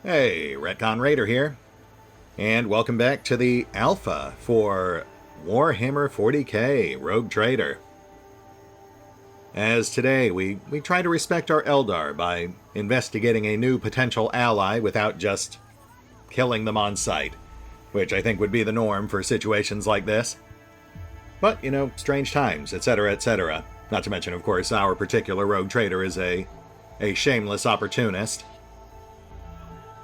Hey, RetconRaider here, and welcome back to the Alpha for Warhammer 40k Rogue Trader. As today, we try to respect our Eldar by investigating a new potential ally without just killing them on sight, which I think would be the norm for situations like this. But, you know, strange times, etc., etc. Not to mention, of course, our particular Rogue Trader is a shameless opportunist.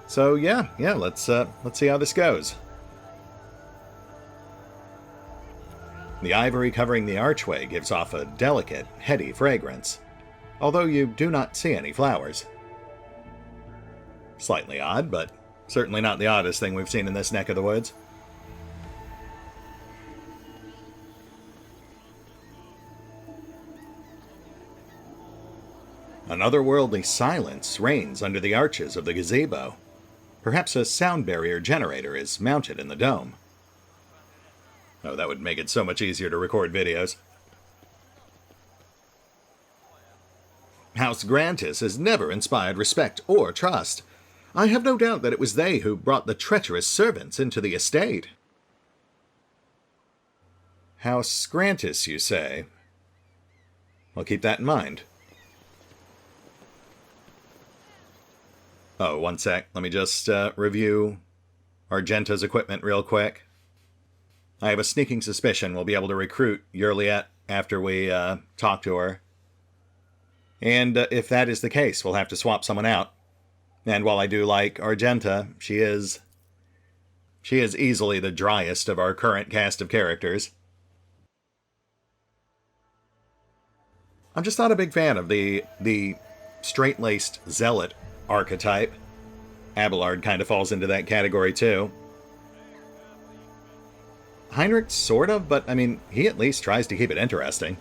So yeah, let's see how this goes. The ivory covering the archway gives off a delicate, heady fragrance, although you do not see any flowers. Slightly odd, but certainly not the oddest thing we've seen in this neck of the woods. An otherworldly silence reigns under the arches of the gazebo. Perhaps a sound barrier generator is mounted in the dome. Oh, that would make it so much easier to record videos. House Grantis has never inspired respect or trust. I have no doubt that it was they who brought the treacherous servants into the estate. House Grantis, you say? I'll keep that in mind. Oh, one sec. Let me just review Argenta's equipment real quick. I have a sneaking suspicion we'll be able to recruit Yrliet after we talk to her. And if that is the case, we'll have to swap someone out. And while I do like Argenta, she is easily the driest of our current cast of characters. I'm just not a big fan of the straight-laced zealot archetype. Abelard kind of falls into that category too. Heinrich sort of, but I mean, he at least tries to keep it interesting.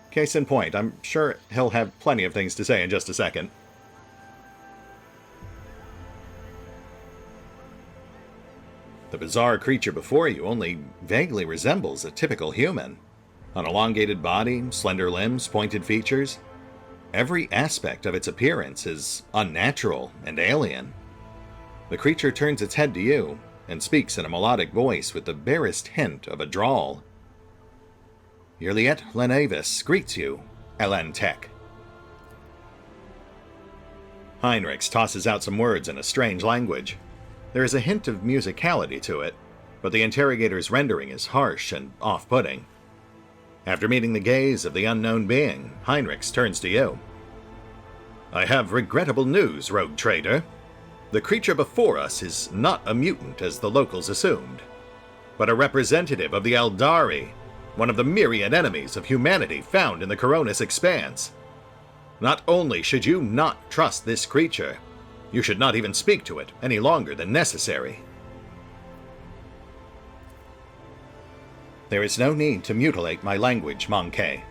Case in point, I'm sure he'll have plenty of things to say in just a second. The bizarre creature before you only vaguely resembles a typical human. An elongated body, slender limbs, pointed features. Every aspect of its appearance is unnatural and alien. The creature turns its head to you and speaks in a melodic voice with the barest hint of a drawl. Yrliet Lenavis greets you, Elantech. Heinrichs tosses out some words in a strange language. There is a hint of musicality to it, but the interrogator's rendering is harsh and off-putting. After meeting the gaze of the unknown being, Heinrichs turns to you. I have regrettable news, Rogue Trader. The creature before us is not a mutant as the locals assumed, but a representative of the Eldari, one of the myriad enemies of humanity found in the Coronis Expanse. Not only should you not trust this creature, you should not even speak to it any longer than necessary. There is no need to mutilate my language, Monkey.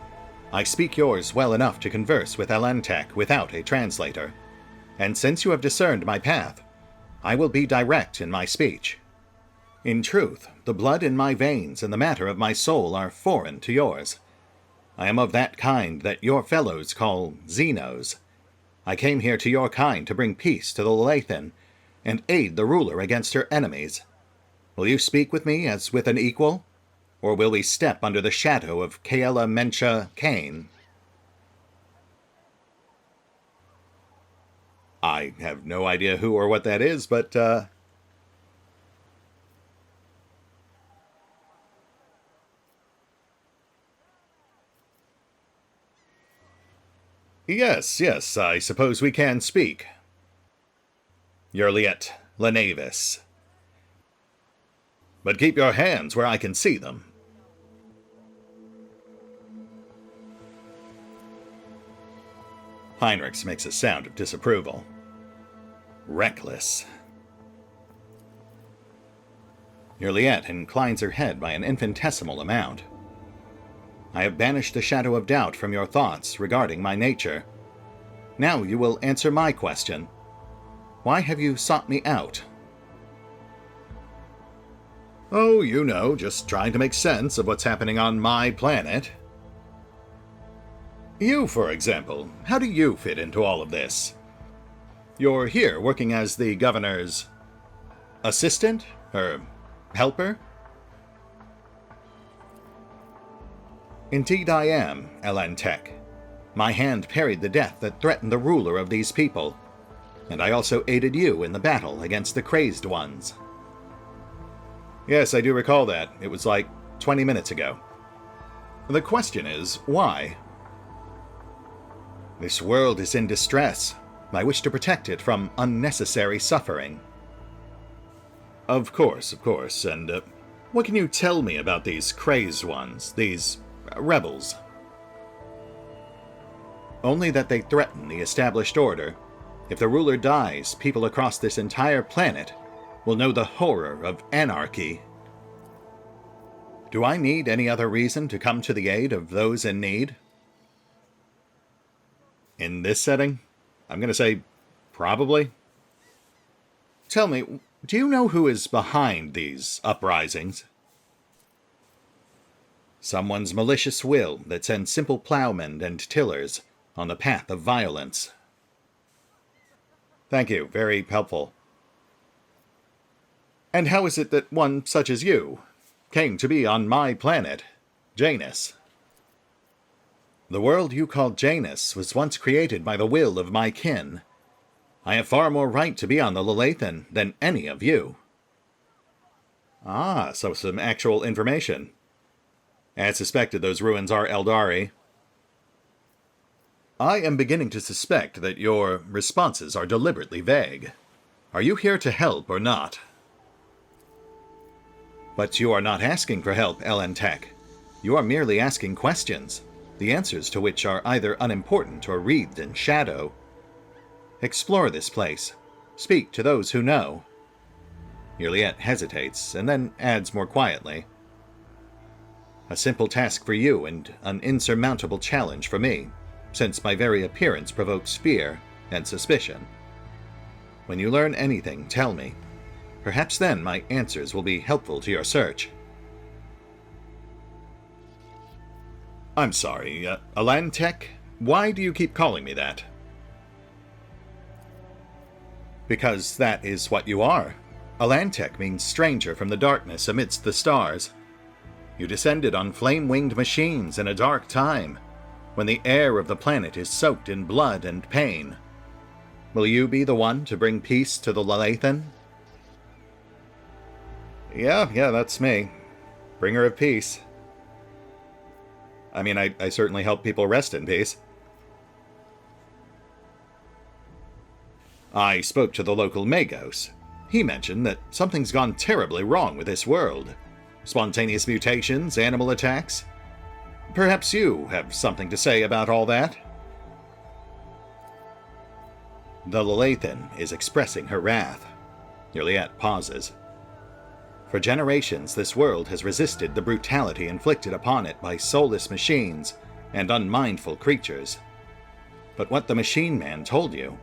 I speak yours well enough to converse with Elantech without a translator. And since you have discerned my path, I will be direct in my speech. In truth, the blood in my veins and the matter of my soul are foreign to yours. I am of that kind that your fellows call Xenos. I came here to your kind to bring peace to the Lathan and aid the ruler against her enemies. Will you speak with me as with an equal? Or will we step under the shadow of Kaela Mencha Kane? I have no idea who or what that is, but, Yes, I suppose we can speak. Yrliet Lenavis. But keep your hands where I can see them. Heinrichs makes a sound of disapproval. Reckless. Yrliet inclines her head by an infinitesimal amount. I have banished the shadow of doubt from your thoughts regarding my nature. Now you will answer my question. Why have you sought me out? Oh, you know, just trying to make sense of what's happening on my planet. You, for example, how do you fit into all of this? You're here working as the governor's assistant? Or helper? Indeed I am, Elantek. My hand parried the death that threatened the ruler of these people, and I also aided you in the battle against the crazed ones. Yes, I do recall that. It was like 20 minutes ago. The question is, why? This world is in distress. I wish to protect it from unnecessary suffering. Of course, and what can you tell me about these crazed ones, these rebels? Only that they threaten the established order. If the ruler dies, people across this entire planet will know the horror of anarchy. Do I need any other reason to come to the aid of those in need? In this setting, I'm going to say probably. Tell me, do you know who is behind these uprisings? Someone's malicious will that sends simple plowmen and tillers on the path of violence. Thank you, very helpful. And how is it that one such as you came to be on my planet, Janus? The world you call Janus was once created by the will of my kin. I have far more right to be on the Lelathan than any of you. Ah, so some actual information. As suspected, those ruins are Eldari. I am beginning to suspect that your responses are deliberately vague. Are you here to help or not? But you are not asking for help, Elantek. You are merely asking questions, the answers to which are either unimportant or wreathed in shadow. Explore this place. Speak to those who know. Yrliet hesitates, and then adds more quietly. A simple task for you and an insurmountable challenge for me, since my very appearance provokes fear and suspicion. When you learn anything, tell me. Perhaps then my answers will be helpful to your search. I'm sorry, Elantek? Why do you keep calling me that? Because that is what you are. Elantek means stranger from the darkness amidst the stars. You descended on flame-winged machines in a dark time, when the air of the planet is soaked in blood and pain. Will you be the one to bring peace to the Lelathan? Yeah, that's me. Bringer of peace. I mean, I certainly help people rest in peace. I spoke to the local Magos. He mentioned that something's gone terribly wrong with this world. Spontaneous mutations, animal attacks. Perhaps you have something to say about all that? The Lelathan is expressing her wrath. Yrliet pauses. For generations, this world has resisted the brutality inflicted upon it by soulless machines and unmindful creatures. But what the Machine Man told you,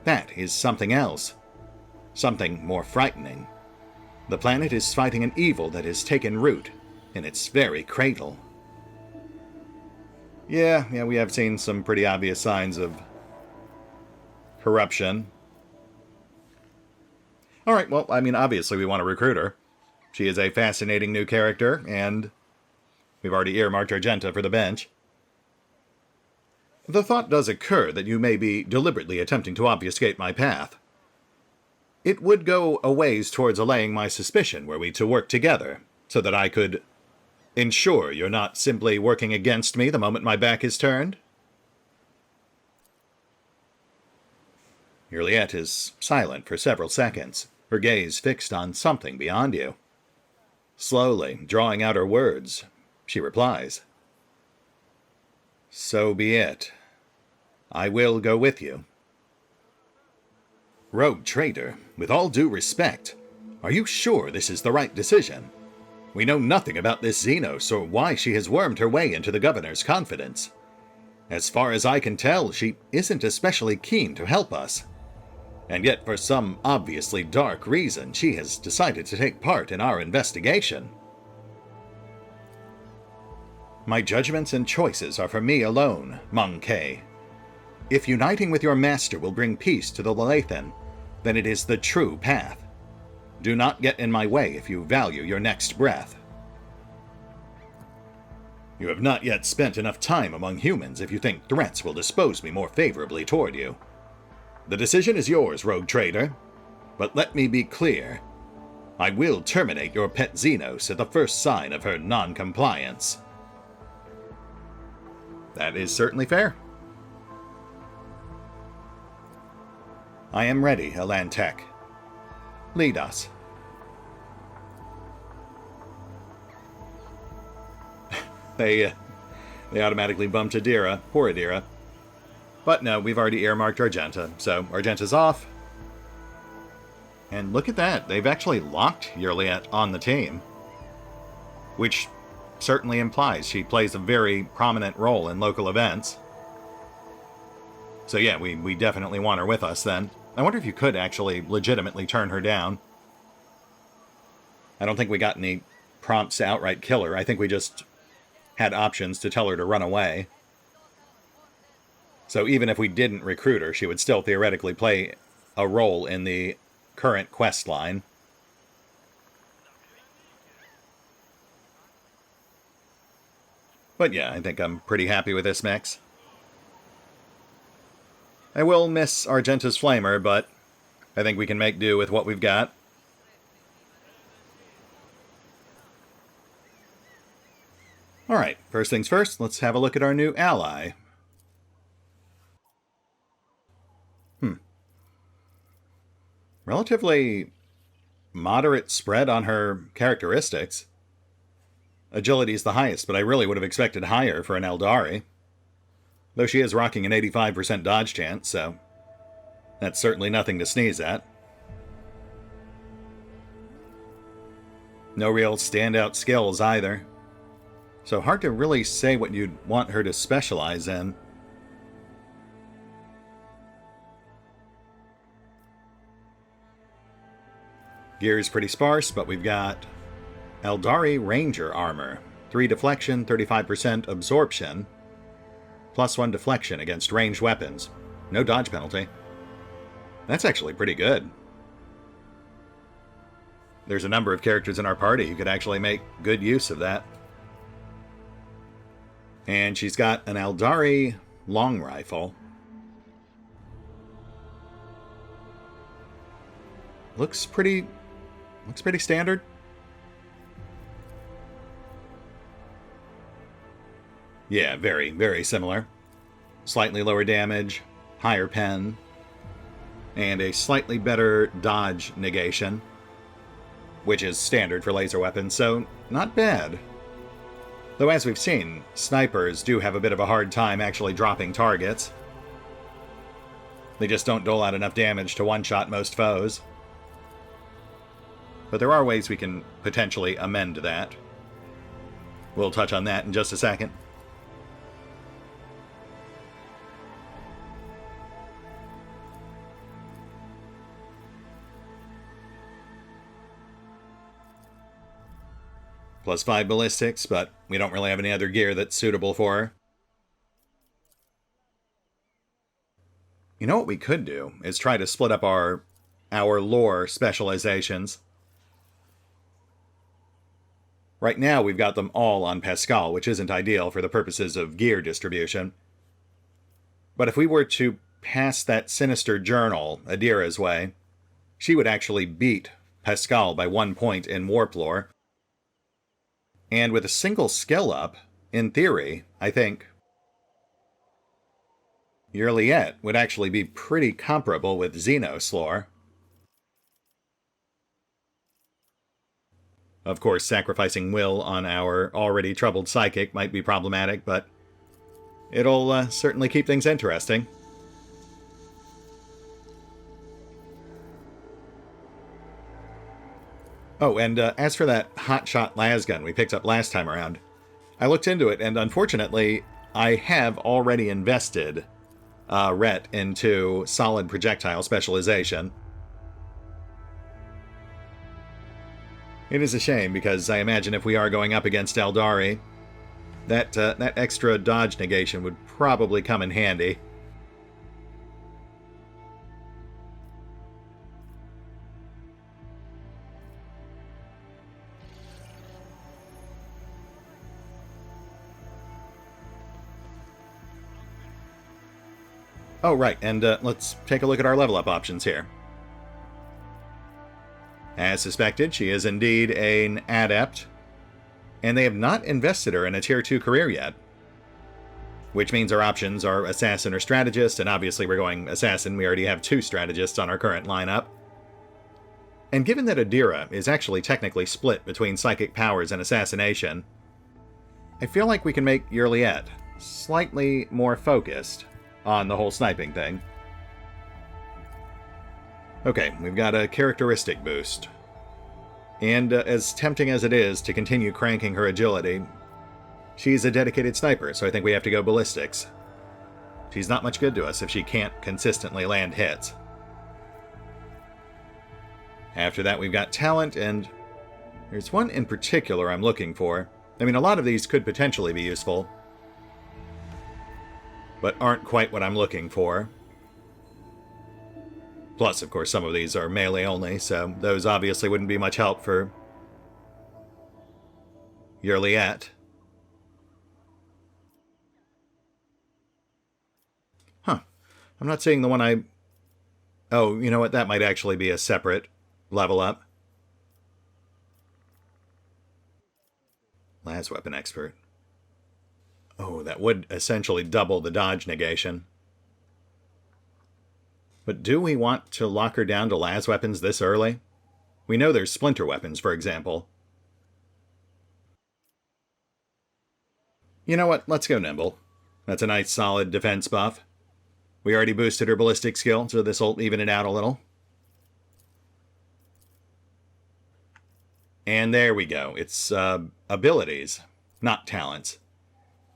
that is something else. Something more frightening. The planet is fighting an evil that has taken root in its very cradle. Yeah, we have seen some pretty obvious signs of corruption. Alright, well, I mean, obviously we want to recruit her. She is a fascinating new character, and we've already earmarked Argenta for the bench. The thought does occur that you may be deliberately attempting to obfuscate my path. It would go a ways towards allaying my suspicion were we to work together, so that I could ensure you're not simply working against me the moment my back is turned. Yrliet is silent for several seconds, her gaze fixed on something beyond you. Slowly, drawing out her words, she replies. So be it. I will go with you. Rogue trader, with all due respect, are you sure this is the right decision? We know nothing about this Xenos or why she has wormed her way into the governor's confidence. As far as I can tell, she isn't especially keen to help us. And yet, for some obviously dark reason, she has decided to take part in our investigation. My judgments and choices are for me alone, Monkey. If uniting with your master will bring peace to the Lelathan, then it is the true path. Do not get in my way if you value your next breath. You have not yet spent enough time among humans if you think threats will dispose me more favorably toward you. The decision is yours, rogue trader. But let me be clear. I will terminate your pet Xenos at the first sign of her non-compliance. That is certainly fair. I am ready, Alantek. Lead us. They automatically bumped Adira. Poor Adira. But no, we've already earmarked Argenta, so Argenta's off. And look at that, they've actually locked Yrliet on the team. Which certainly implies she plays a very prominent role in local events. So yeah, we definitely want her with us then. I wonder if you could actually legitimately turn her down. I don't think we got any prompts to outright kill her. I think we just had options to tell her to run away. So even if we didn't recruit her, she would still theoretically play a role in the current quest line. But yeah, I think I'm pretty happy with this mix. I will miss Argenta's Flamer, but I think we can make do with what we've got. Alright, first things first, let's have a look at our new ally. Relatively moderate spread on her characteristics. Agility is the highest, but I really would have expected higher for an Eldari. Though she is rocking an 85% dodge chance, so that's certainly nothing to sneeze at. No real standout skills either. So hard to really say what you'd want her to specialize in. Gear is pretty sparse, but we've got Eldari Ranger Armor. 3 deflection, 35% absorption. +1 deflection against ranged weapons. No dodge penalty. That's actually pretty good. There's a number of characters in our party who could actually make good use of that. And she's got an Eldari long rifle. Looks pretty standard. Yeah, very, very similar. Slightly lower damage, higher pen, and a slightly better dodge negation, which is standard for laser weapons, so not bad. Though as we've seen, snipers do have a bit of a hard time actually dropping targets. They just don't dole out enough damage to one-shot most foes. But there are ways we can potentially amend that. We'll touch on that in just a second. +5 ballistics, but we don't really have any other gear that's suitable for her. You know what we could do is try to split up our lore specializations. Right now we've got them all on Pascal, which isn't ideal for the purposes of gear distribution. But if we were to pass that sinister journal Adira's way, she would actually beat Pascal by 1 point in warp lore. And with a single skill up, in theory, I think Yrliet would actually be pretty comparable with Xenos lore. Of course, sacrificing Will on our already troubled psychic might be problematic, but it'll certainly keep things interesting. Oh, and as for that hotshot lasgun we picked up last time around, I looked into it, and unfortunately, I have already invested Rhett into solid projectile specialization. It is a shame, because I imagine if we are going up against Eldari, that extra dodge negation would probably come in handy. Oh, right, and let's take a look at our level up options here. As suspected, she is indeed an adept, and they have not invested her in a Tier 2 career yet. Which means our options are Assassin or Strategist, and obviously we're going Assassin. We already have 2 Strategists on our current lineup. And given that Adira is actually technically split between Psychic Powers and Assassination, I feel like we can make Yrliet slightly more focused on the whole sniping thing. Okay, we've got a characteristic boost. And as tempting as it is to continue cranking her agility, she's a dedicated sniper, so I think we have to go ballistics. She's not much good to us if she can't consistently land hits. After that, we've got talent, and there's one in particular I'm looking for. I mean, a lot of these could potentially be useful, but aren't quite what I'm looking for. Plus, of course, some of these are melee only, so those obviously wouldn't be much help for Yrliet. Huh. I'm not seeing the one I... Oh, you know what? That might actually be a separate level up. Las Weapon Expert. Oh, that would essentially double the dodge negation. But do we want to lock her down to las weapons this early? We know there's splinter weapons, for example. You know what? Let's go nimble. That's a nice solid defense buff. We already boosted her ballistic skill, so this will even it out a little. And there we go. It's abilities, not talents.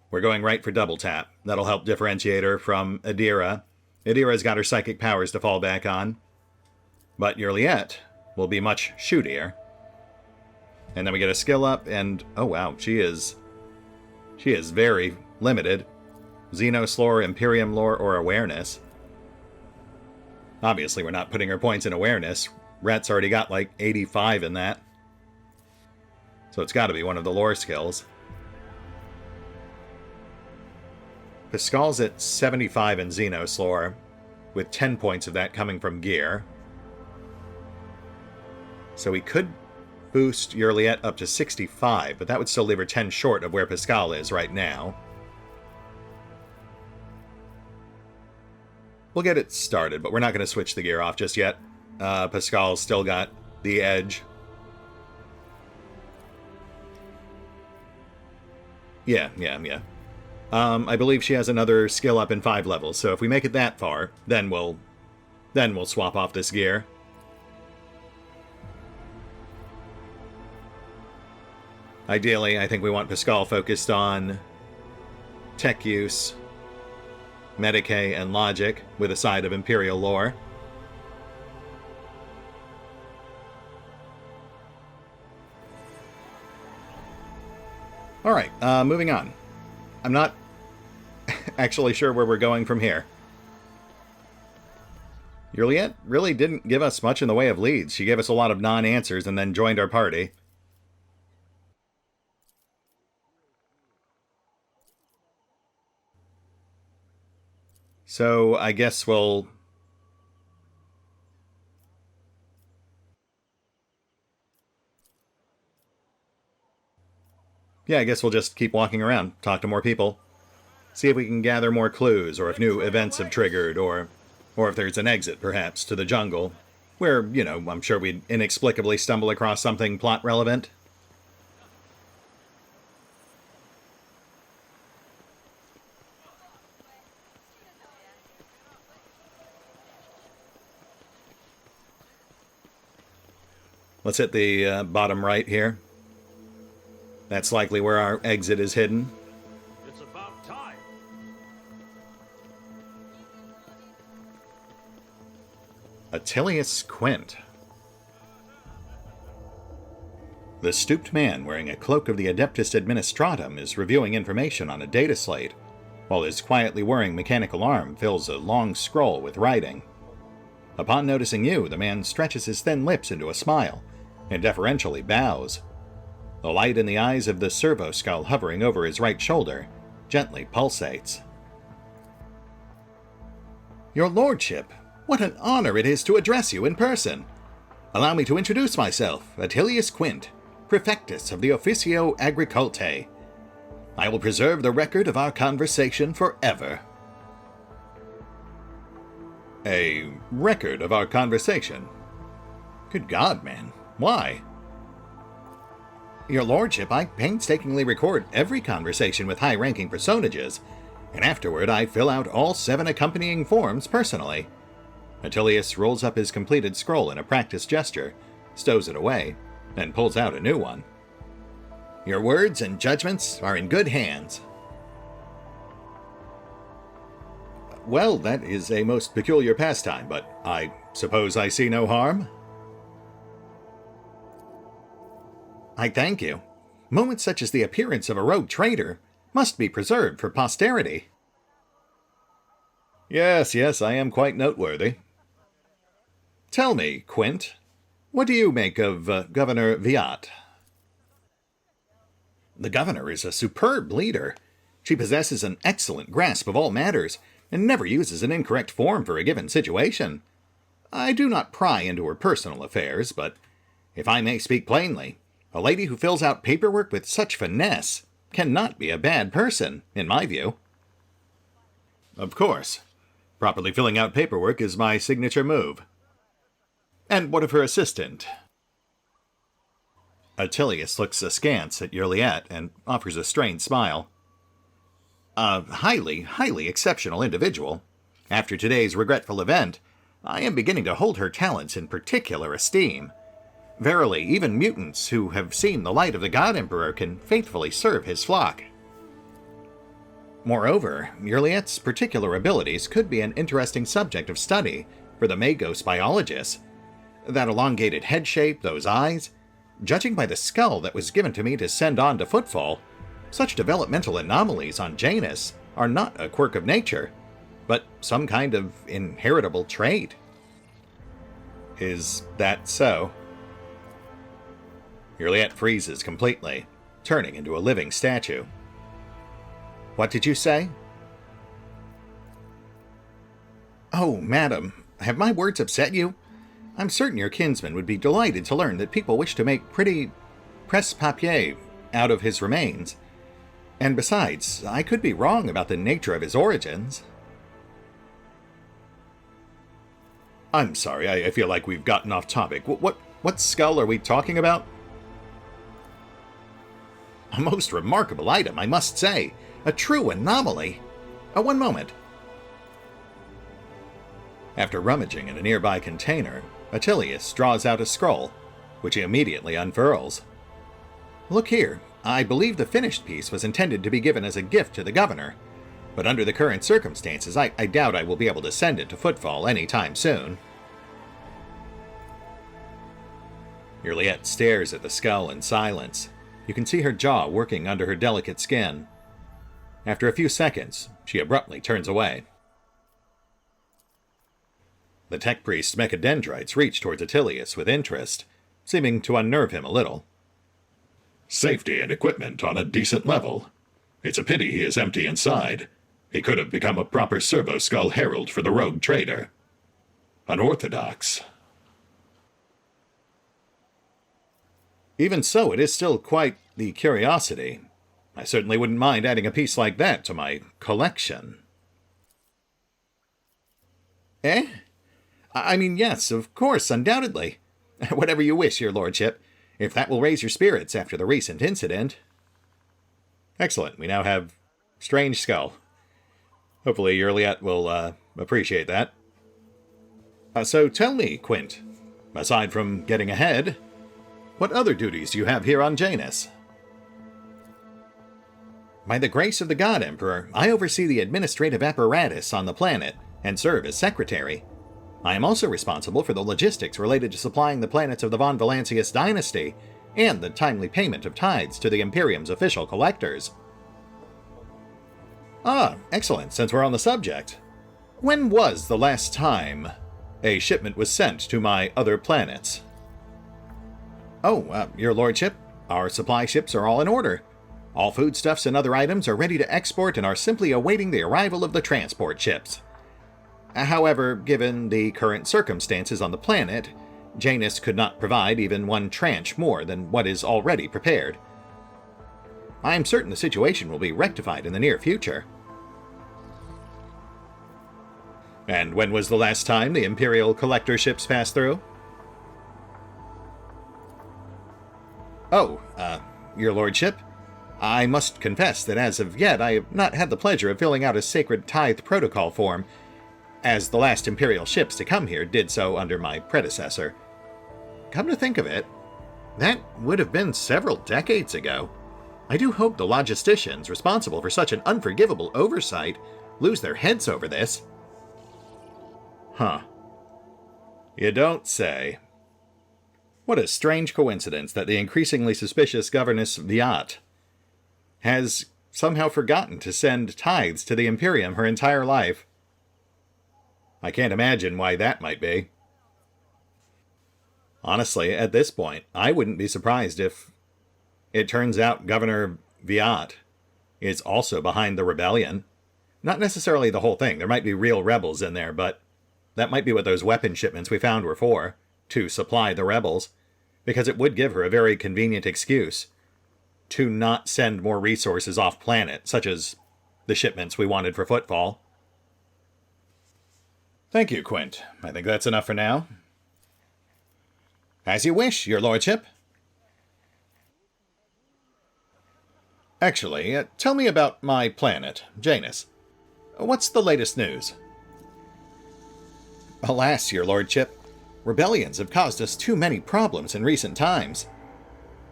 We're going right for double tap. That'll help differentiate her from Adira. Adira's got her psychic powers to fall back on, but Yrliet will be much shootier. And then we get a skill up, and oh wow, she is very limited. Xenos lore, Imperium lore, or awareness. Obviously, we're not putting her points in awareness. Rhett's already got like 85 in that, so it's got to be one of the lore skills. Pascal's at 75 in Xenos lore, with 10 points of that coming from gear. So we could boost Yrliet up to 65, but that would still leave her 10 short of where Pascal is right now. We'll get it started, but we're not going to switch the gear off just yet. Pascal's still got the edge. Yeah. I believe she has another skill up in 5 levels, so if we make it that far, then we'll swap off this gear. Ideally, I think we want Pascal focused on tech use, Medicae, and logic, with a side of Imperial lore. Alright, moving on. I'm not actually sure where we're going from here. Yrliet really didn't give us much in the way of leads. She gave us a lot of non-answers and then joined our party. So I guess we'll... Yeah, I guess we'll just keep walking around, talk to more people, see if we can gather more clues, or if new events have triggered, or if there's an exit, perhaps, to the jungle, where, you know, I'm sure we'd inexplicably stumble across something plot relevant. Let's hit the bottom right here. That's likely where our exit is hidden. It's about time. Atilius Quint. The stooped man wearing a cloak of the Adeptus Administratum is reviewing information on a data slate, while his quietly whirring mechanical arm fills a long scroll with writing. Upon noticing you, the man stretches his thin lips into a smile and deferentially bows. The light in the eyes of the servo skull hovering over his right shoulder gently pulsates. Your lordship, what an honor it is to address you in person. Allow me to introduce myself, Atilius Quint, Prefectus of the Officio Agricultae. I will preserve the record of our conversation forever. A record of our conversation? Good God, man. Why? Your lordship, I painstakingly record every conversation with high-ranking personages, and afterward I fill out all 7 accompanying forms personally. Atilius rolls up his completed scroll in a practiced gesture, stows it away, and pulls out a new one. Your words and judgments are in good hands. Well, that is a most peculiar pastime, but I suppose I see no harm? I thank you. Moments such as the appearance of a rogue trader must be preserved for posterity. Yes, I am quite noteworthy. Tell me, Quint, what do you make of Governor Viat? The governor is a superb leader. She possesses an excellent grasp of all matters, and never uses an incorrect form for a given situation. I do not pry into her personal affairs, but if I may speak plainly, a lady who fills out paperwork with such finesse cannot be a bad person, in my view. Of course. Properly filling out paperwork is my signature move. And what of her assistant? Atilius looks askance at Yrliet and offers a strained smile. A highly exceptional individual. After today's regretful event, I am beginning to hold her talents in particular esteem. Verily, even mutants who have seen the light of the God Emperor can faithfully serve his flock. Moreover, Yrliet's particular abilities could be an interesting subject of study for the Magos biologists. That elongated head shape, those eyes. Judging by the skull that was given to me to send on to Footfall, such developmental anomalies on Janus are not a quirk of nature, but some kind of inheritable trait. Is that so? Yrliet freezes completely, turning into a living statue. What did you say? Oh, madam, have my words upset you? I'm certain your kinsman would be delighted to learn that people wish to make pretty presse-papier out of his remains. And besides, I could be wrong about the nature of his origins. I'm sorry, I feel like we've gotten off topic. What skull are we talking about? A most remarkable item, I must say. A true anomaly. One moment. After rummaging in a nearby container, Atilius draws out a scroll, which he immediately unfurls. Look here, I believe the finished piece was intended to be given as a gift to the governor, but under the current circumstances, I doubt I will be able to send it to Footfall any time soon. Yrliet stares at the skull in silence. You can see her jaw working under her delicate skin. After a few seconds, she abruptly turns away. The tech priest's mechadendrites reach towards Atilius with interest, seeming to unnerve him a little. Safety and equipment on a decent level. It's a pity he is empty inside. He could have become a proper servo-skull herald for the rogue trader. Unorthodox. Even so, it is still quite the curiosity. I certainly wouldn't mind adding a piece like that to my collection. Eh? I mean, yes, of course, undoubtedly. Whatever you wish, your lordship, if that will raise your spirits after the recent incident. Excellent, we now have Strange Skull. Hopefully Yrliet will appreciate that. So tell me, Quint, aside from getting ahead, what other duties do you have here on Janus? By the grace of the God Emperor, I oversee the administrative apparatus on the planet and serve as secretary. I am also responsible for the logistics related to supplying the planets of the Von Valancius dynasty and the timely payment of tithes to the Imperium's official collectors. Ah, excellent, since we're on the subject. When was the last time a shipment was sent to my other planets? Oh, your lordship, our supply ships are all in order. All foodstuffs and other items are ready to export and are simply awaiting the arrival of the transport ships. However, given the current circumstances on the planet, Janus could not provide even one tranche more than what is already prepared. I am certain the situation will be rectified in the near future. And when was the last time the Imperial collector ships passed through? Oh, your lordship, I must confess that as of yet I have not had the pleasure of filling out a sacred tithe protocol form, as the last Imperial ships to come here did so under my predecessor. Come to think of it, that would have been several decades ago. I do hope the logisticians responsible for such an unforgivable oversight lose their heads over this. Huh. You don't say. What a strange coincidence that the increasingly suspicious governess Viat has somehow forgotten to send tithes to the Imperium her entire life. I can't imagine why that might be. Honestly, at this point, I wouldn't be surprised if it turns out Governor Viat is also behind the rebellion. Not necessarily the whole thing. There might be real rebels in there, but that might be what those weapon shipments we found were for, to supply the rebels, because it would give her a very convenient excuse to not send more resources off-planet, such as the shipments we wanted for Footfall. Thank you, Quint. I think that's enough for now. As you wish, your lordship. Actually, tell me about my planet, Janus. What's the latest news? Alas, your lordship, rebellions have caused us too many problems in recent times.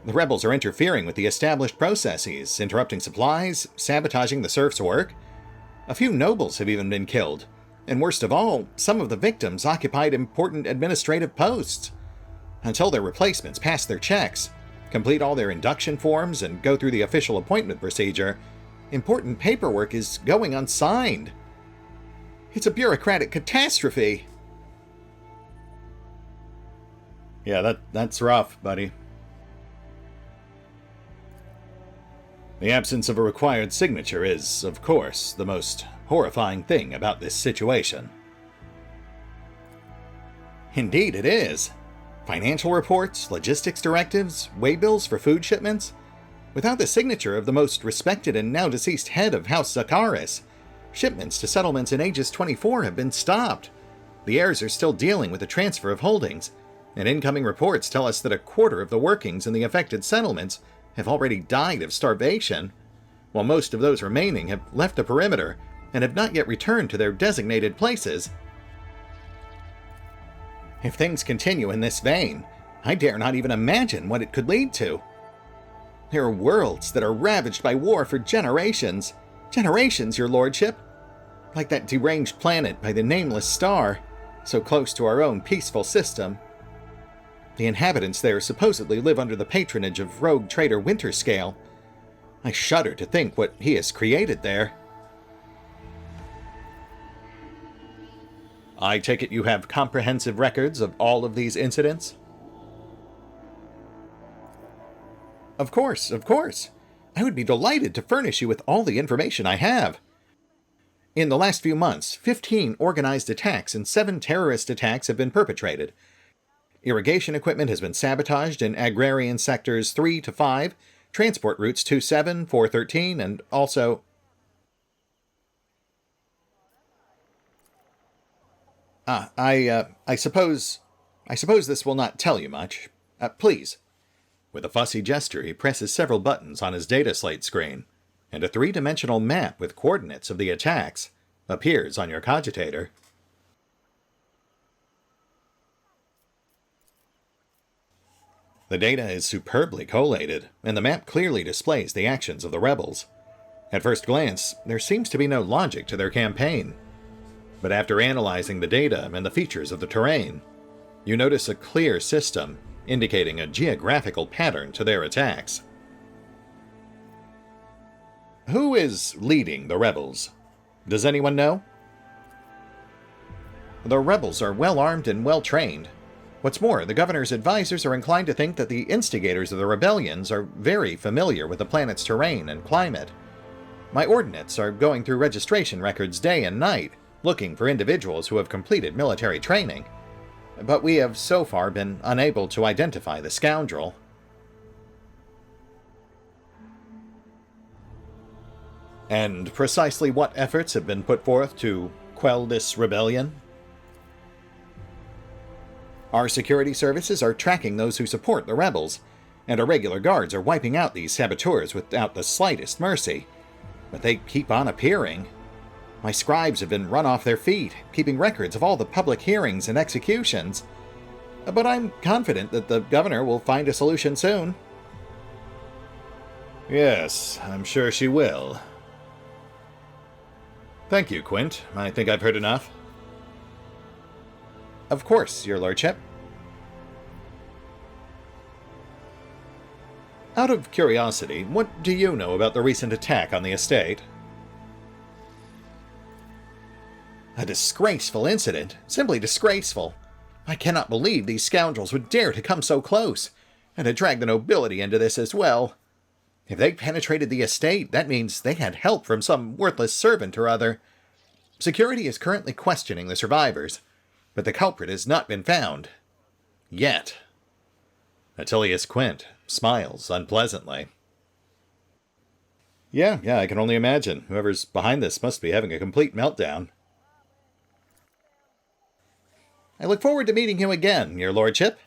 The rebels are interfering with the established processes, interrupting supplies, sabotaging the serfs' work. A few nobles have even been killed, and worst of all, some of the victims occupied important administrative posts. Until their replacements pass their checks, complete all their induction forms, and go through the official appointment procedure, important paperwork is going unsigned. It's a bureaucratic catastrophe. Yeah, that's rough, buddy. The absence of a required signature is, of course, the most horrifying thing about this situation. Indeed it is. Financial reports, logistics directives, waybills for food shipments. Without the signature of the most respected and now deceased head of House Zakaris, shipments to settlements in Aegis 24 have been stopped. The heirs are still dealing with the transfer of holdings, and incoming reports tell us that a quarter of the workings in the affected settlements have already died of starvation, while most of those remaining have left the perimeter and have not yet returned to their designated places. If things continue in this vein, I dare not even imagine what it could lead to. There are worlds that are ravaged by war for generations. Generations, your lordship. Like that deranged planet by the nameless star, so close to our own peaceful system. The inhabitants there supposedly live under the patronage of rogue trader Winterscale. I shudder to think what he has created there. I take it you have comprehensive records of all of these incidents? Of course, of course. I would be delighted to furnish you with all the information I have. In the last few months, 15 organized attacks and 7 terrorist attacks have been perpetrated. Irrigation equipment has been sabotaged in agrarian sectors 3 to 5, transport routes 27, 413, and also... I suppose this will not tell you much. Please. With a fussy gesture, he presses several buttons on his data slate screen, and a 3-dimensional map with coordinates of the attacks appears on your cogitator. The data is superbly collated, and the map clearly displays the actions of the rebels. At first glance, there seems to be no logic to their campaign. But after analyzing the data and the features of the terrain, you notice a clear system indicating a geographical pattern to their attacks. Who is leading the rebels? Does anyone know? The rebels are well-armed and well-trained. What's more, the governor's advisors are inclined to think that the instigators of the rebellions are very familiar with the planet's terrain and climate. My ordinates are going through registration records day and night, looking for individuals who have completed military training, but we have so far been unable to identify the scoundrel. And precisely what efforts have been put forth to quell this rebellion? Our security services are tracking those who support the rebels, and our regular guards are wiping out these saboteurs without the slightest mercy. But they keep on appearing. My scribes have been run off their feet, keeping records of all the public hearings and executions. But I'm confident that the governor will find a solution soon. Yes, I'm sure she will. Thank you, Quint. I think I've heard enough. Of course, your lordship. Out of curiosity, what do you know about the recent attack on the estate? A disgraceful incident. Simply disgraceful. I cannot believe these scoundrels would dare to come so close, and to drag the nobility into this as well. If they penetrated the estate, that means they had help from some worthless servant or other. Security is currently questioning the survivors, but the culprit has not been found. Yet. Atilius Quint smiles unpleasantly. Yeah, I can only imagine. Whoever's behind this must be having a complete meltdown. I look forward to meeting you again, your lordship.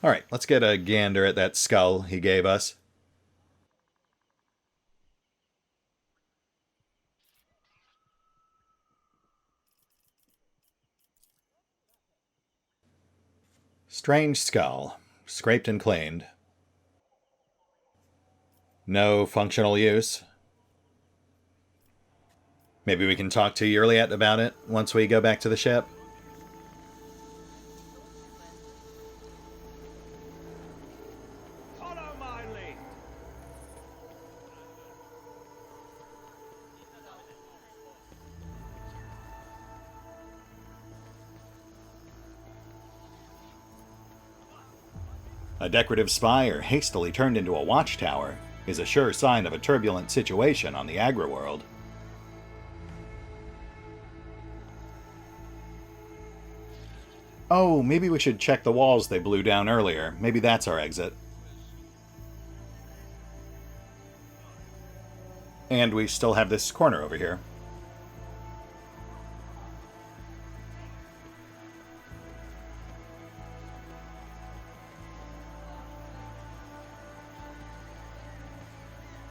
Alright, let's get a gander at that skull he gave us. Strange skull. Scraped and cleaned. No functional use. Maybe we can talk to Yrliet about it once we go back to the ship. Follow my lead. A decorative spire hastily turned into a watchtower is a sure sign of a turbulent situation on the agri-world. Oh, maybe we should check the walls they blew down earlier. Maybe that's our exit. And we still have this corner over here.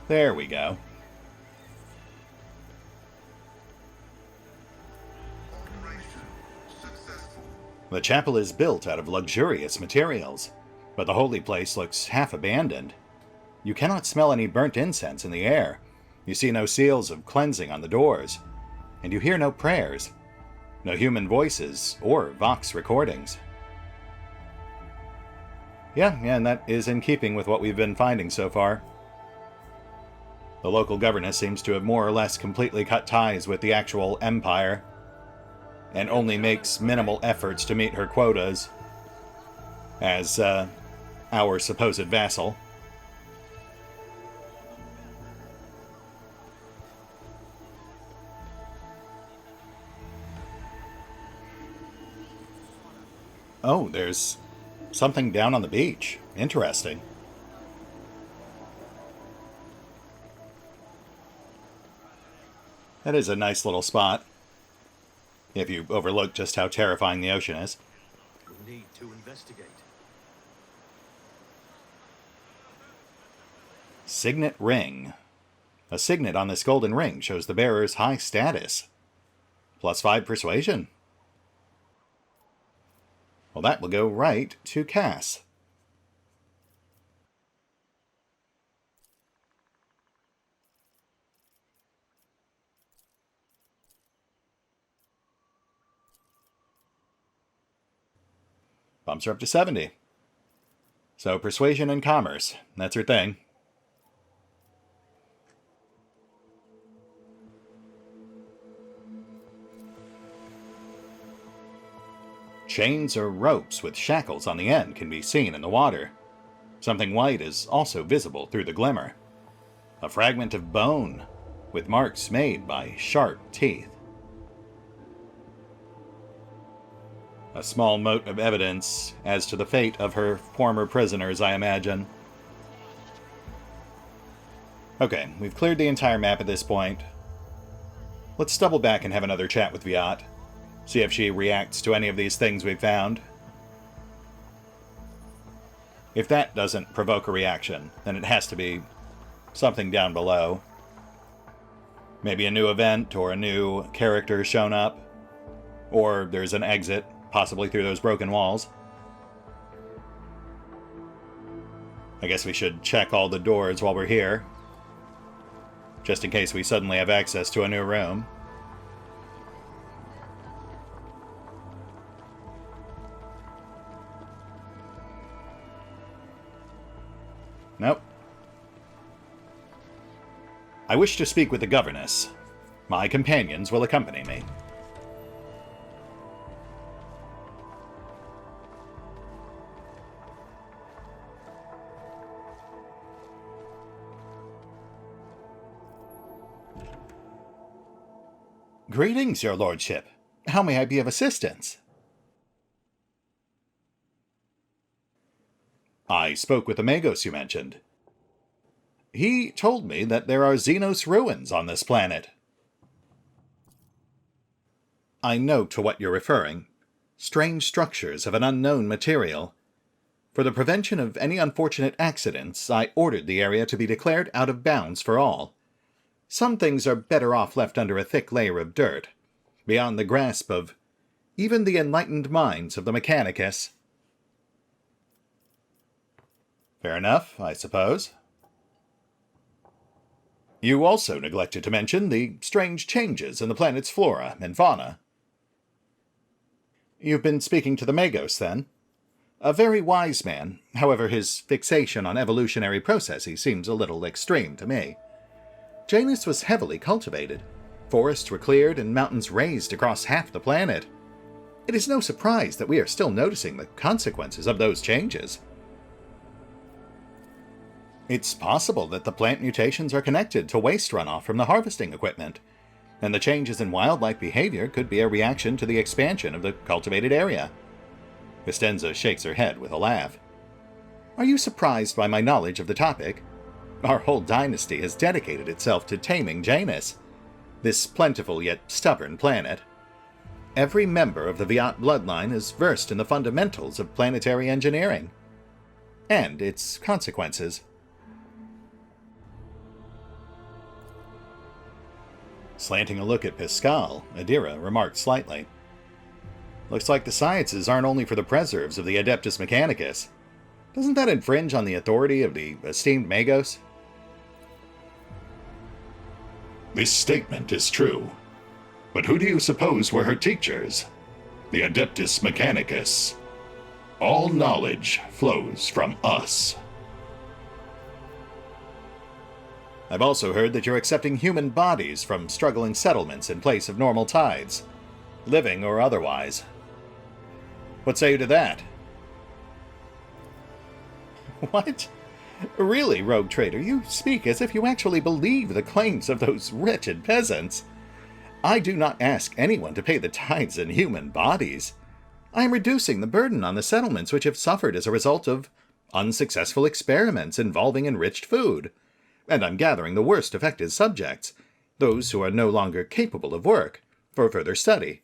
There we go. The chapel is built out of luxurious materials, but the holy place looks half abandoned. You cannot smell any burnt incense in the air. You see no seals of cleansing on the doors. And you hear no prayers. No human voices or Vox recordings. Yeah, and that is in keeping with what we've been finding so far. The local governess seems to have more or less completely cut ties with the actual empire, and only makes minimal efforts to meet her quotas as our supposed vassal. Oh, there's something down on the beach. Interesting. That is a nice little spot, if you overlook just how terrifying the ocean is. We need to investigate. Signet ring. A signet on this golden ring shows the bearer's high status. +5 persuasion. Well, that will go right to Cass. Bumps her up to 70. So persuasion and commerce, that's her thing. Chains or ropes with shackles on the end can be seen in the water. Something white is also visible through the glimmer. A fragment of bone, with marks made by sharp teeth. A small mote of evidence as to the fate of her former prisoners, I imagine. Okay, we've cleared the entire map at this point. Let's double back and have another chat with Viat. See if she reacts to any of these things we've found. If that doesn't provoke a reaction, then it has to be something down below. Maybe a new event or a new character shown up. Or there's an exit, possibly through those broken walls. I guess we should check all the doors while we're here, just in case we suddenly have access to a new room. Nope. I wish to speak with the governess. My companions will accompany me. Greetings, your lordship. How may I be of assistance? I spoke with the Magos you mentioned. He told me that there are Xenos ruins on this planet. I know to what you're referring. Strange structures of an unknown material. For the prevention of any unfortunate accidents, I ordered the area to be declared out of bounds for all. Some things are better off left under a thick layer of dirt, beyond the grasp of even the enlightened minds of the Mechanicus. Fair enough, I suppose. You also neglected to mention the strange changes in the planet's flora and fauna. You've been speaking to the Magos, then? A very wise man, however his fixation on evolutionary processes seems a little extreme to me. Janus was heavily cultivated. Forests were cleared and mountains raised across half the planet. It is no surprise that we are still noticing the consequences of those changes. It's possible that the plant mutations are connected to waste runoff from the harvesting equipment, and the changes in wildlife behavior could be a reaction to the expansion of the cultivated area. Vistenza shakes her head with a laugh. Are you surprised by my knowledge of the topic? Our whole dynasty has dedicated itself to taming Janus, this plentiful yet stubborn planet. Every member of the Viat bloodline is versed in the fundamentals of planetary engineering, and its consequences. Slanting a look at Pascal, Adira remarked slightly. Looks like the sciences aren't only for the preserves of the Adeptus Mechanicus. Doesn't that infringe on the authority of the esteemed Magos? This statement is true. But who do you suppose were her teachers? The Adeptus Mechanicus. All knowledge flows from us. I've also heard that you're accepting human bodies from struggling settlements in place of normal tides, living or otherwise. What say you to that? What? Really, rogue trader, you speak as if you actually believe the claims of those wretched peasants. I do not ask anyone to pay the tithes in human bodies. I am reducing the burden on the settlements which have suffered as a result of unsuccessful experiments involving enriched food, and I'm gathering the worst affected subjects, those who are no longer capable of work, for further study.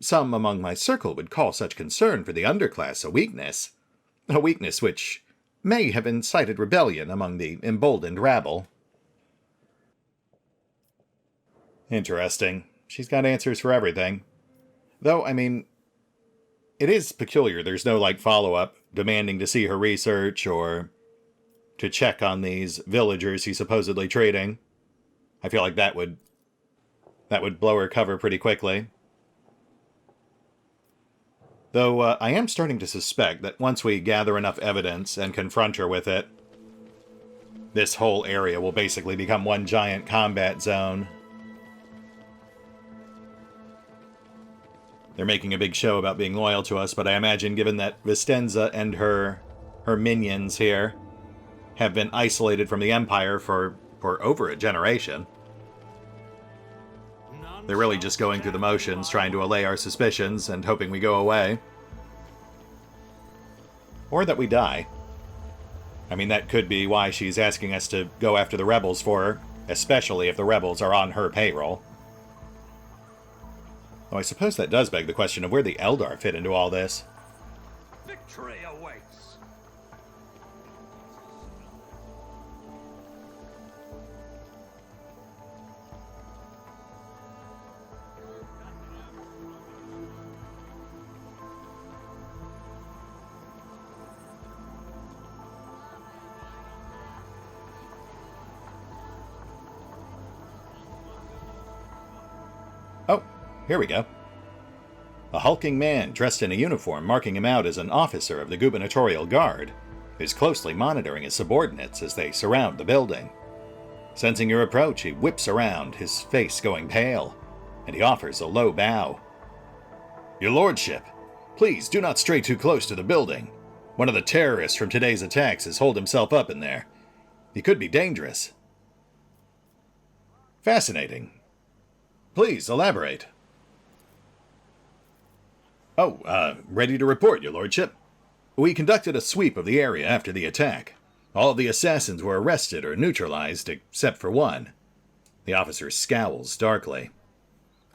Some among my circle would call such concern for the underclass a weakness which may have incited rebellion among the emboldened rabble. Interesting. She's got answers for everything. Though, I mean, it is peculiar there's no, follow-up demanding to see her research or to check on these villagers he's supposedly treating. I feel like that would blow her cover pretty quickly. Though I am starting to suspect that once we gather enough evidence and confront her with it, this whole area will basically become one giant combat zone. They're making a big show about being loyal to us, but I imagine given that Vistenza and her minions here have been isolated from the Empire for over a generation, They're really just going through the motions, trying to allay our suspicions and hoping we go away. Or that we die. I mean, that could be why she's asking us to go after the rebels for her, especially if the rebels are on her payroll. Though I suppose that does beg the question of where the Eldar fit into all this. Victory awaits! Oh, here we go. A hulking man dressed in a uniform marking him out as an officer of the gubernatorial guard is closely monitoring his subordinates as they surround the building. Sensing your approach, he whips around, his face going pale, and he offers a low bow. Your lordship, please do not stray too close to the building. One of the terrorists from today's attacks has holed himself up in there. He could be dangerous. Fascinating. Please elaborate. Oh, ready to report, your lordship. We conducted a sweep of the area after the attack. All of the assassins were arrested or neutralized, except for one. The officer scowls darkly.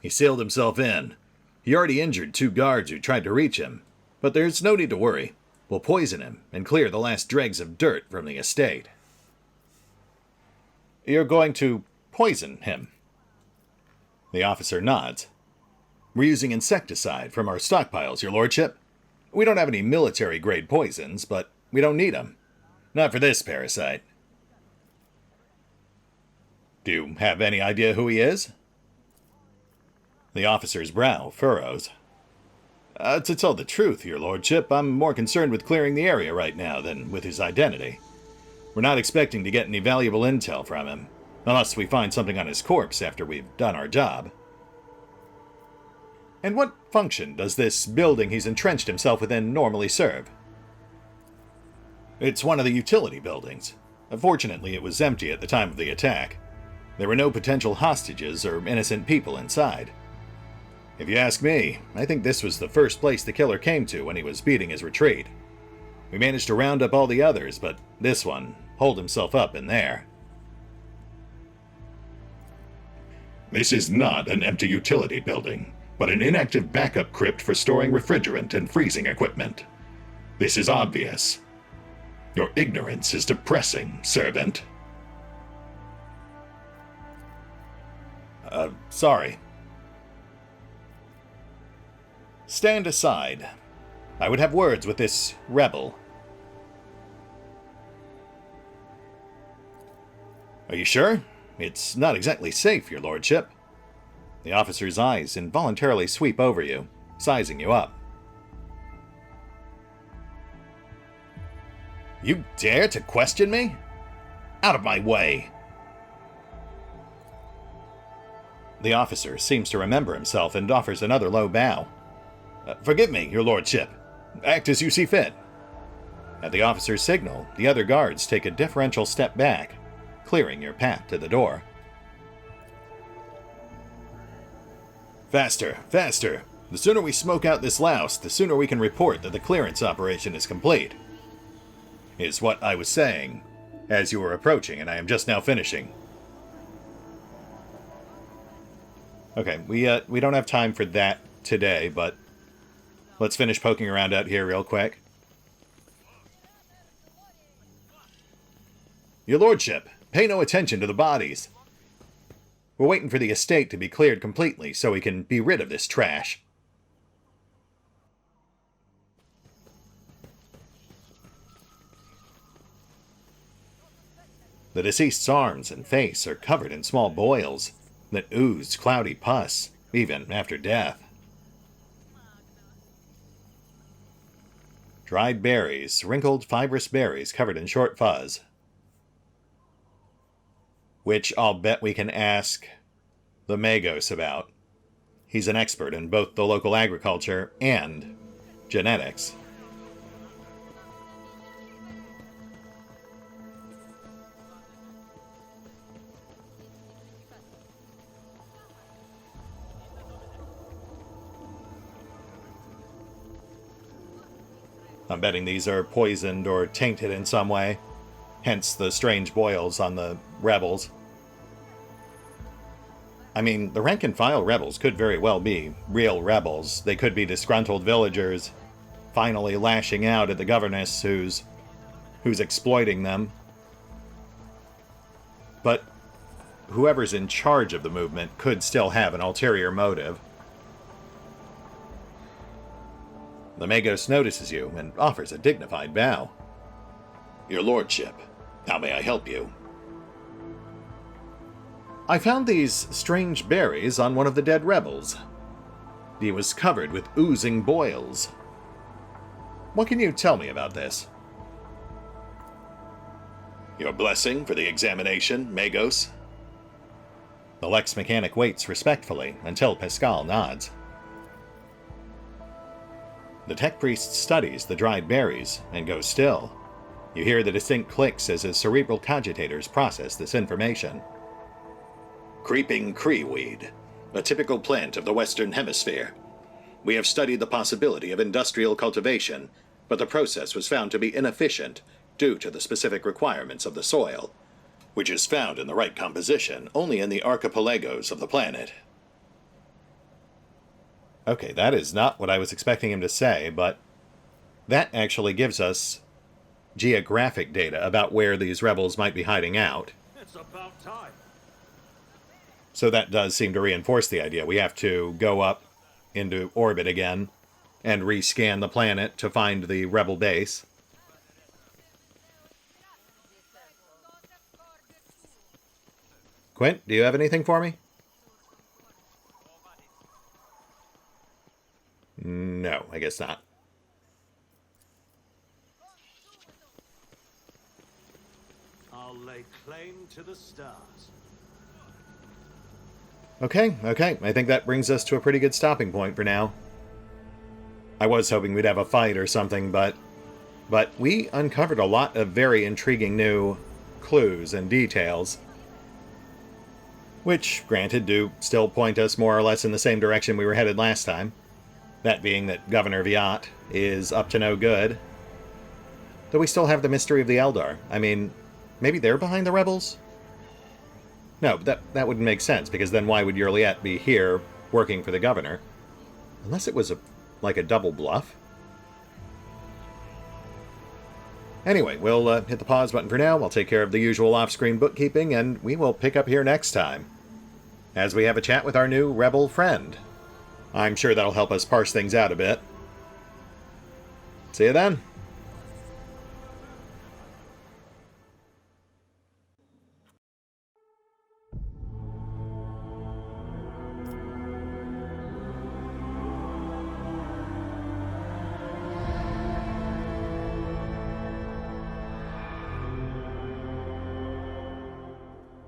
He sealed himself in. He already injured 2 guards who tried to reach him. But there's no need to worry. We'll poison him and clear the last dregs of dirt from the estate. You're going to poison him? The officer nods. We're using insecticide from our stockpiles, your lordship. We don't have any military-grade poisons, but we don't need them. Not for this parasite. Do you have any idea who he is? The officer's brow furrows. To tell the truth, your lordship, I'm more concerned with clearing the area right now than with his identity. We're not expecting to get any valuable intel from him, unless we find something on his corpse after we've done our job. And what function does this building he's entrenched himself within normally serve? It's one of the utility buildings. Fortunately, it was empty at the time of the attack. There were no potential hostages or innocent people inside. If you ask me, I think this was the first place the killer came to when he was beating his retreat. We managed to round up all the others, but this one holed himself up in there. This is not an empty utility building, but an inactive backup crypt for storing refrigerant and freezing equipment. This is obvious. Your ignorance is depressing, servant. Sorry. Stand aside. I would have words with this rebel. Are you sure? It's not exactly safe, your lordship. The officer's eyes involuntarily sweep over you, sizing you up. You dare to question me? Out of my way! The officer seems to remember himself and offers another low bow. Forgive me, your lordship. Act as you see fit. At the officer's signal, the other guards take a deferential step back, clearing your path to the door. Faster, faster! The sooner we smoke out this louse, the sooner we can report that the clearance operation is complete. Is what I was saying, as you were approaching, and I am just now finishing. Okay, we don't have time for that today, but let's finish poking around out here real quick. Your lordship, pay no attention to the bodies. We're waiting for the estate to be cleared completely so we can be rid of this trash. The deceased's arms and face are covered in small boils that oozed cloudy pus, even after death. Dried berries, wrinkled fibrous berries covered in short fuzz. Which I'll bet we can ask the Magos about. He's an expert in both the local agriculture and genetics. I'm betting these are poisoned or tainted in some way. Hence the strange boils on the rebels. I mean, the rank-and-file rebels could very well be real rebels. They could be disgruntled villagers finally lashing out at the governess who's exploiting them. But whoever's in charge of the movement could still have an ulterior motive. The Magos notices you and offers a dignified bow. Your lordship, how may I help you? I found these strange berries on one of the dead rebels. He was covered with oozing boils. What can you tell me about this? Your blessing for the examination, Magos? The Lex mechanic waits respectfully until Pascal nods. The tech priest studies the dried berries and goes still. You hear the distinct clicks as his cerebral cogitators process this information. Creeping creeweed, a typical plant of the Western Hemisphere. We have studied the possibility of industrial cultivation, but the process was found to be inefficient due to the specific requirements of the soil, which is found in the right composition only in the archipelagos of the planet. Okay, that is not what I was expecting him to say, but that actually gives us geographic data about where these rebels might be hiding out. It's about time. So that does seem to reinforce the idea. We have to go up into orbit again and rescan the planet to find the rebel base. Quint, do you have anything for me? No, I guess not. I'll lay claim to the stars. Okay. I think that brings us to a pretty good stopping point for now. I was hoping we'd have a fight or something, but we uncovered a lot of very intriguing new clues and details, which, granted, do still point us more or less in the same direction we were headed last time. That being that Governor Viat is up to no good. Though we still have the mystery of the Eldar. I mean, maybe they're behind the rebels? No, that wouldn't make sense, because then why would Yrliet be here working for the governor? Unless it was like a double bluff. Anyway, we'll hit the pause button for now. I'll take care of the usual off-screen bookkeeping, and we will pick up here next time, as we have a chat with our new rebel friend. I'm sure that'll help us parse things out a bit. See you then.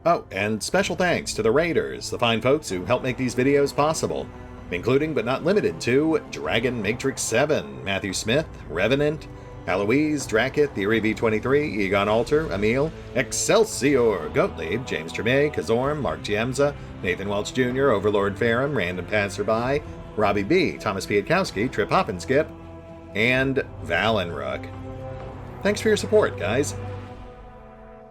Oh, and special thanks to the Raiders, the fine folks who help make these videos possible, including but not limited to Dragon Matrix 7, Mathew Smith, Revenant, Alois, Drakiith, Theory-V23, EgonAlter, Emile, Exsellsior, Gottlieb, James Trimmier, Kazorm, Mark Giemza, Nathan Welch Jr., OverlordPherom, RandomPassrby, RobbyB, Thomas Piątkowski, Triphoppenskip, and Valinrook. Thanks for your support, guys.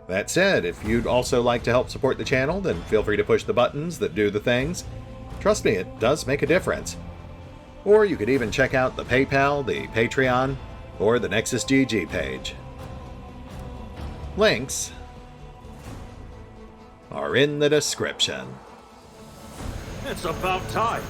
That said, if you'd also like to help support the channel, then feel free to push the buttons that do the things. Trust me, it does make a difference. Or you could even check out the PayPal, the Patreon, or the Nexus GG page. Links are in the description. It's about time.